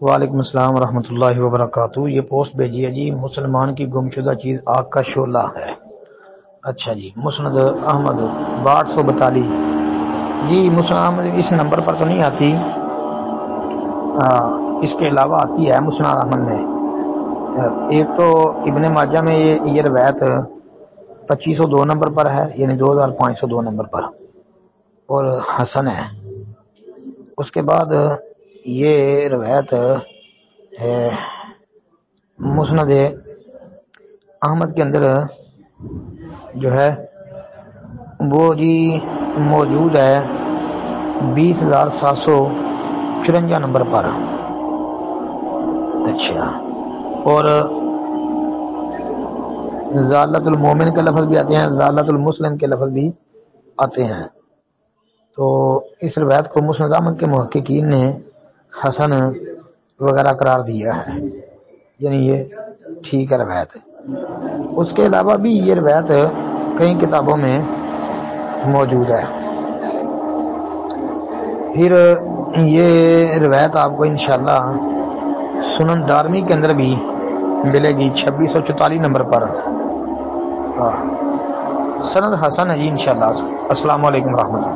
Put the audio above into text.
وعلیکم السلام ورحمۃ اللہ وبرکاتہ۔ یہ پوسٹ بھیجی ہے جی، مسلمان کی گمشدہ چیز آگ کا شعلہ ہے۔ اچھا جی، مسند احمد 6242 جی، مسند احمد اس نمبر پر تو نہیں آتی، اس کے علاوہ آتی ہے مسند احمد میں۔ ایک تو ابن ماجہ میں یہ روایت 2502 نمبر پر ہے، یعنی 2502 نمبر پر، اور حسن ہے۔ اس کے بعد یہ روایت ہے مسند احمد کے اندر جو ہے وہ جی موجود ہے 20754 نمبر پر۔ اچھا، اور ضالۃ المومن کے لفظ بھی آتے ہیں، ضالۃ المسلم کے لفظ بھی آتے ہیں۔ تو اس روایت کو مسند احمد کے محققین نے حسن وغیرہ قرار دیا ہے، یعنی یہ ٹھیک ہے روایت۔ اس کے علاوہ بھی یہ روایت کئی کتابوں میں موجود ہے۔ پھر یہ روایت آپ کو انشاءاللہ سنن دارمی کے اندر بھی ملے گی 2644 نمبر پر۔ سند حسن ہے جی انشاءاللہ۔ السلام علیکم ورحمۃ اللہ۔